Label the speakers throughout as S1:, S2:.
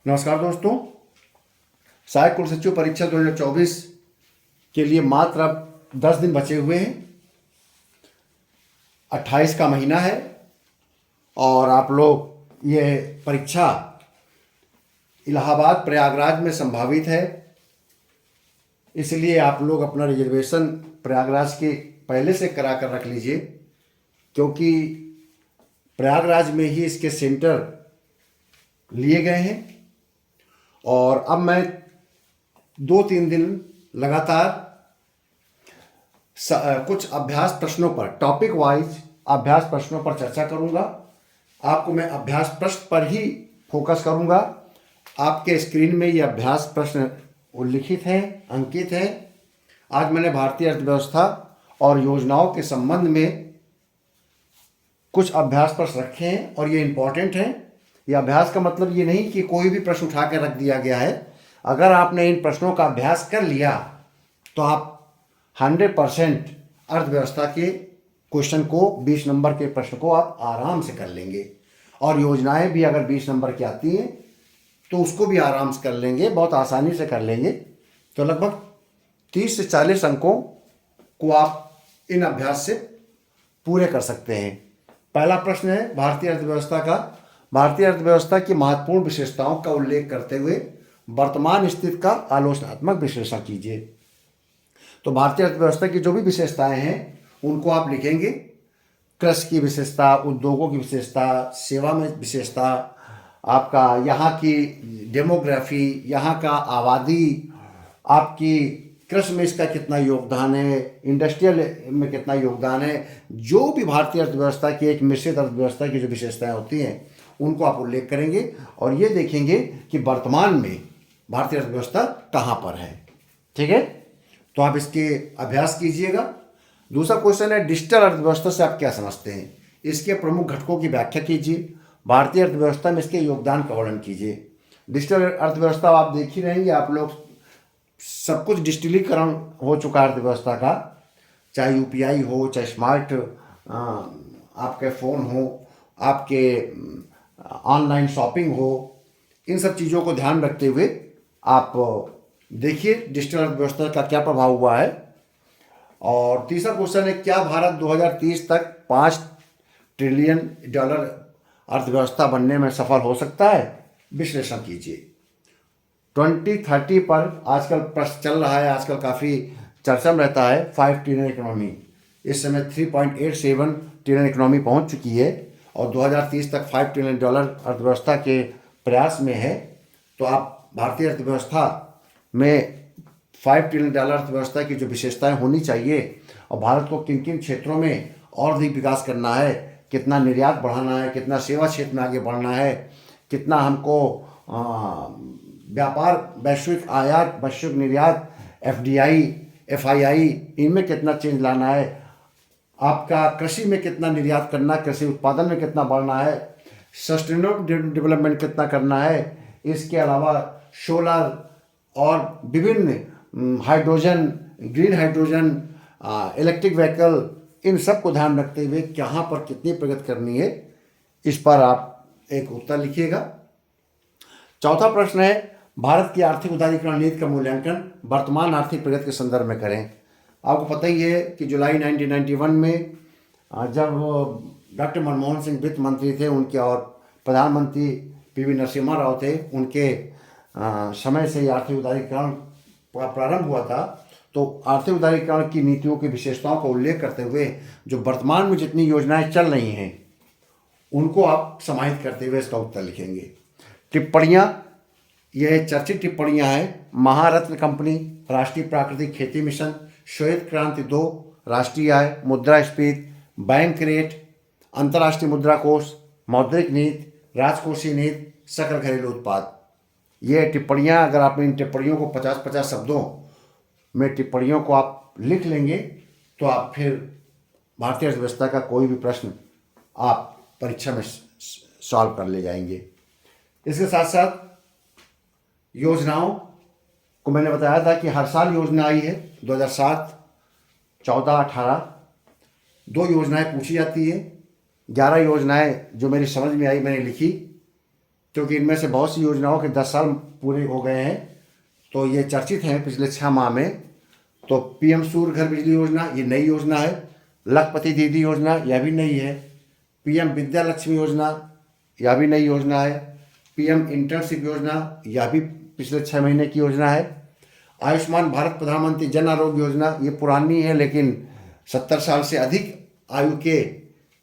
S1: नमस्कार दोस्तों। सहायक कुल सचिव परीक्षा 2024 के लिए मात्र अब 10 दिन बचे हुए हैं। 28 का महीना है और आप लोग ये परीक्षा इलाहाबाद प्रयागराज में संभावित है, इसलिए आप लोग अपना रिजर्वेशन प्रयागराज के पहले से करा कर रख लीजिए, क्योंकि प्रयागराज में ही इसके सेंटर लिए गए हैं। और अब मैं 2-3 दिन लगातार कुछ अभ्यास प्रश्नों पर, टॉपिक वाइज अभ्यास प्रश्नों पर चर्चा करूंगा। आपको मैं अभ्यास प्रश्न पर ही फोकस करूंगा। आपके स्क्रीन में ये अभ्यास प्रश्न उल्लिखित हैं, अंकित हैं। आज मैंने भारतीय अर्थव्यवस्था और योजनाओं के संबंध में कुछ अभ्यास प्रश्न रखे हैं और ये इम्पॉर्टेंट हैं। ये अभ्यास का मतलब ये नहीं कि कोई भी प्रश्न उठा के रख दिया गया है। अगर आपने इन प्रश्नों का अभ्यास कर लिया तो आप 100% अर्थव्यवस्था के क्वेश्चन को, 20 नंबर के प्रश्न को आप आराम से कर लेंगे। और योजनाएं भी अगर 20 नंबर की आती हैं तो उसको भी आराम से कर लेंगे, बहुत आसानी से कर लेंगे। तो लगभग 30 से 40 अंकों को आप इन अभ्यास से पूरे कर सकते हैं। पहला प्रश्न है भारतीय अर्थव्यवस्था का। भारतीय अर्थव्यवस्था की महत्वपूर्ण विशेषताओं का उल्लेख करते हुए वर्तमान स्थिति का आलोचनात्मक विश्लेषण कीजिए। तो भारतीय अर्थव्यवस्था की जो भी विशेषताएं हैं उनको आप लिखेंगे। कृषि की विशेषता, उद्योगों की विशेषता, सेवा में विशेषता, आपका यहाँ की डेमोग्राफी, यहाँ का आबादी, आपकी कृषि में इसका कितना योगदान है, इंडस्ट्रियल में कितना योगदान है, जो भी भारतीय अर्थव्यवस्था की, एक मिश्रित अर्थव्यवस्था की जो विशेषताएं होती हैं उनको आप उल्लेख करेंगे और ये देखेंगे कि वर्तमान में भारतीय अर्थव्यवस्था कहाँ पर है। ठीक है, तो आप इसके अभ्यास कीजिएगा। दूसरा क्वेश्चन है डिजिटल अर्थव्यवस्था से आप क्या समझते हैं, इसके प्रमुख घटकों की व्याख्या कीजिए। भारतीय अर्थव्यवस्था में इसके योगदान का वर्णन कीजिए। डिजिटल अर्थव्यवस्था आप देख ही रहेंगे, आप लोग सब कुछ डिजिटलीकरण हो चुका है अर्थव्यवस्था का, चाहे यूपीआई हो, चाहे स्मार्ट आपके फ़ोन हो, आपके ऑनलाइन शॉपिंग हो, इन सब चीज़ों को ध्यान रखते हुए आप देखिए डिजिटल अर्थव्यवस्था का क्या प्रभाव हुआ है। और तीसरा क्वेश्चन है क्या भारत 2030 तक $5 ट्रिलियन अर्थव्यवस्था बनने में सफल हो सकता है। विश्लेषण कीजिए। 2030 पर आजकल प्रश्न चल रहा है, आजकल काफ़ी चर्चा में रहता है 5 ट्रिलियन इकोनॉमी। इस समय 3.87 ट्रिलियन इकोनॉमी पहुंच चुकी है और 2030 तक $5 ट्रिलियन अर्थव्यवस्था के प्रयास में है। तो आप भारतीय अर्थव्यवस्था में $5 ट्रिलियन अर्थव्यवस्था की जो विशेषताएं होनी चाहिए और भारत को किन किन क्षेत्रों में और अधिक विकास करना है, कितना निर्यात बढ़ाना है, कितना सेवा क्षेत्र में आगे बढ़ना है, कितना हमको व्यापार, वैश्विक आयात, वैश्विक निर्यात, FDI, FII, इनमें कितना चेंज लाना है, आपका कृषि में कितना निर्यात करना, कृषि उत्पादन में कितना बढ़ना है, सस्टेनेबल डेवलपमेंट कितना करना है। इसके अलावा सोलर और विभिन्न hydrogen, green hydrogen, electric vehicle, इन सब को ध्यान रखते हुए कहाँ पर कितनी प्रगति करनी है, इस पर आप एक उत्तर लिखिएगा। चौथा प्रश्न है भारत की आर्थिक उदारीकरण नीति का मूल्यांकन वर्तमान आर्थिक प्रगति के संदर्भ में करें। आपको पता ही है कि जुलाई 1991 में जब डॉक्टर मनमोहन सिंह वित्त मंत्री थे, उनके और प्रधानमंत्री PV नरसिम्हा राव थे, उनके समय से आर्थिक उदारीकरण का प्रारंभ हुआ था। तो आर्थिक उदारीकरण की नीतियों की विशेषताओं का उल्लेख करते हुए जो वर्तमान में जितनी योजनाएं चल रही हैं उनको आप समाहित करते हुए इसका उत्तर लिखेंगे। टिप्पणियाँ, यह चर्चित टिप्पणियाँ हैं महारत्न कंपनी, राष्ट्रीय प्राकृतिक खेती मिशन, श्वेत क्रांति 2, राष्ट्रीय आय, मुद्रास्फीति, बैंक रेट, अंतर्राष्ट्रीय मुद्रा कोष, मौद्रिक नीति, राजकोषीय नीति, सकल घरेलू उत्पाद। ये टिप्पणियाँ, अगर आप इन टिप्पणियों को 50-50 शब्दों में टिप्पणियों को आप लिख लेंगे तो आप फिर भारतीय अर्थव्यवस्था का कोई भी प्रश्न आप परीक्षा में सॉल्व कर ले जाएंगे। इसके साथ साथ योजनाओं को मैंने बताया था कि हर साल योजना आई है। 2007, 14, 18 2 योजनाएं पूछी जाती है। 11 योजनाएं जो मेरी समझ में आई मैंने लिखी। क्योंकि इनमें से बहुत सी योजनाओं के 10 साल पूरे हो गए हैं, तो ये चर्चित हैं पिछले 6 माह में। तो पीएम सूर्य घर बिजली योजना ये नई योजना है। लखपति दीदी योजना यह भी नई है। पीएम विद्या लक्ष्मी योजना यह भी नई योजना है। पीएम इंटर्नशिप योजना यह भी पिछले 6 महीने की योजना है। आयुष्मान भारत प्रधानमंत्री जन आरोग्य योजना ये पुरानी है, लेकिन 70 साल से अधिक आयु के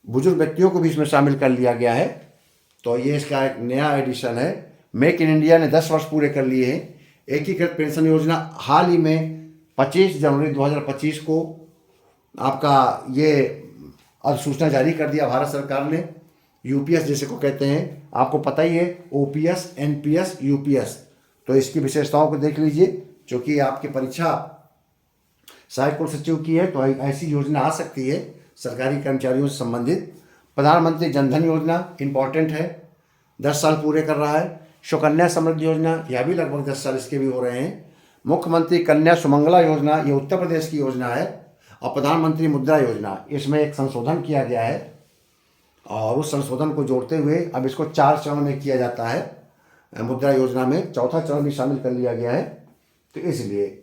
S1: बुजुर्ग व्यक्तियों को भी इसमें शामिल कर लिया गया है, तो ये इसका एक नया एडिशन है। मेक इन इंडिया ने 10 वर्ष पूरे कर लिए हैं। एकीकृत पेंशन योजना हाल ही में 25 जनवरी 2025 को आपका ये अधिसूचना जारी कर दिया भारत सरकार ने। यूपीएस जैसे को कहते हैं, आपको पता ही है, ओपीएस, एनपीएस, यूपीएस। तो इसकी विशेषताओं को देख लीजिए, क्योंकि आपकी परीक्षा सहायक कुल सचिव की है, तो ऐसी योजना आ सकती है सरकारी कर्मचारियों से संबंधित। प्रधानमंत्री जनधन योजना इम्पॉर्टेंट है, 10 साल पूरे कर रहा है। सुकन्या समृद्धि योजना यह भी लगभग 10 साल इसके भी हो रहे हैं। मुख्यमंत्री कन्या सुमंगला योजना ये उत्तर प्रदेश की योजना है। और प्रधानमंत्री मुद्रा योजना, इसमें एक संशोधन किया गया है, और उस संशोधन को जोड़ते हुए अब इसको 4 चरण में किया जाता है। मुद्रा योजना में 4था चरण भी शामिल कर लिया गया है। तो इसलिए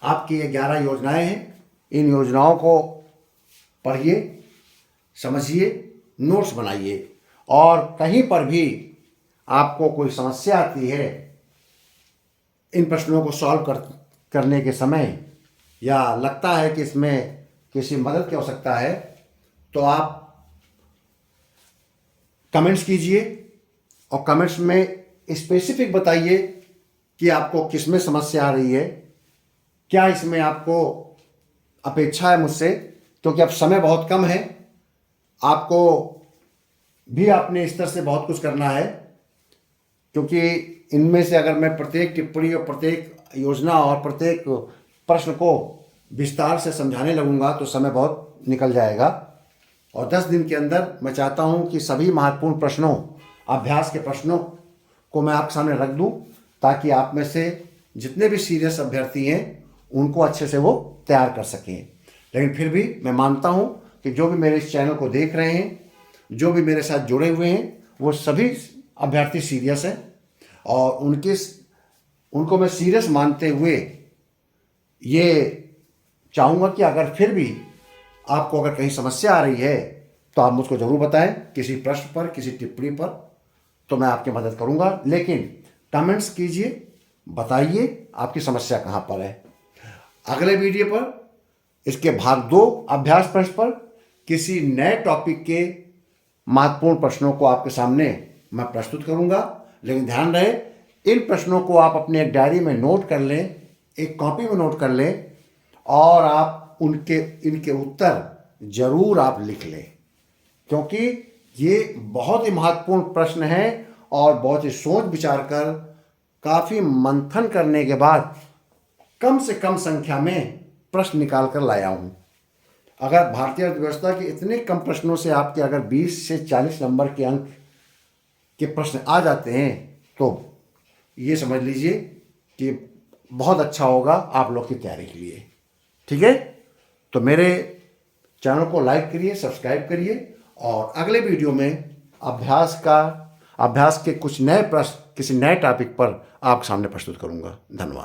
S1: आपकी ये 11 योजनाएं हैं। इन योजनाओं को पढ़िए, समझिए, नोट्स बनाइए, और कहीं पर भी आपको कोई समस्या आती है इन प्रश्नों को सॉल्व करने के समय, या लगता है कि इसमें किसी मदद की आवश्यकता है, तो आप कमेंट्स कीजिए, और कमेंट्स में स्पेसिफिक बताइए कि आपको किस में समस्या आ रही है, क्या इसमें आपको अपेक्षा है मुझसे, क्योंकि अब समय बहुत कम है, आपको भी अपने स्तर से बहुत कुछ करना है। क्योंकि इनमें से अगर मैं प्रत्येक टिप्पणी और प्रत्येक योजना और प्रत्येक प्रश्न को विस्तार से समझाने लगूंगा तो समय बहुत निकल जाएगा। और 10 दिन के अंदर मैं चाहता हूं कि सभी महत्वपूर्ण प्रश्नों, अभ्यास के प्रश्नों को मैं आपके सामने रख दूं, ताकि आप में से जितने भी सीरियस अभ्यर्थी हैं उनको अच्छे से वो तैयार कर सकें। लेकिन फिर भी मैं मानता हूं कि जो भी मेरे इस चैनल को देख रहे हैं, जो भी मेरे साथ जुड़े हुए हैं, वो सभी अभ्यर्थी सीरियस हैं, और उनको मैं सीरियस मानते हुए ये चाहूँगा कि अगर फिर भी आपको अगर कहीं समस्या आ रही है तो आप मुझको ज़रूर बताएं, किसी प्रश्न पर, किसी टिप्पणी पर, तो मैं आपकी मदद करूँगा। लेकिन कमेंट्स कीजिए, बताइए आपकी समस्या कहाँ पर है। अगले वीडियो पर इसके भाग 2 अभ्यास प्रश्न पर किसी नए टॉपिक के महत्वपूर्ण प्रश्नों को आपके सामने मैं प्रस्तुत करूंगा। लेकिन ध्यान रहे, इन प्रश्नों को आप अपने एक डायरी में नोट कर लें, एक कॉपी में नोट कर लें, और आप इनके उत्तर जरूर आप लिख लें, क्योंकि ये बहुत ही महत्वपूर्ण प्रश्न है, और बहुत ही सोच विचार कर, काफ़ी मंथन करने के बाद कम से कम संख्या में प्रश्न निकाल कर लाया हूँ। अगर भारतीय अर्थव्यवस्था के इतने कम प्रश्नों से आपके अगर 20 से 40 नंबर के अंक के प्रश्न आ जाते हैं, तो ये समझ लीजिए कि बहुत अच्छा होगा आप लोग की तैयारी के लिए। ठीक है, तो मेरे चैनल को लाइक करिए, सब्सक्राइब करिए, और अगले वीडियो में अभ्यास के कुछ नए प्रश्न किसी नए टॉपिक पर आपके सामने प्रस्तुत करूंगा। धन्यवाद।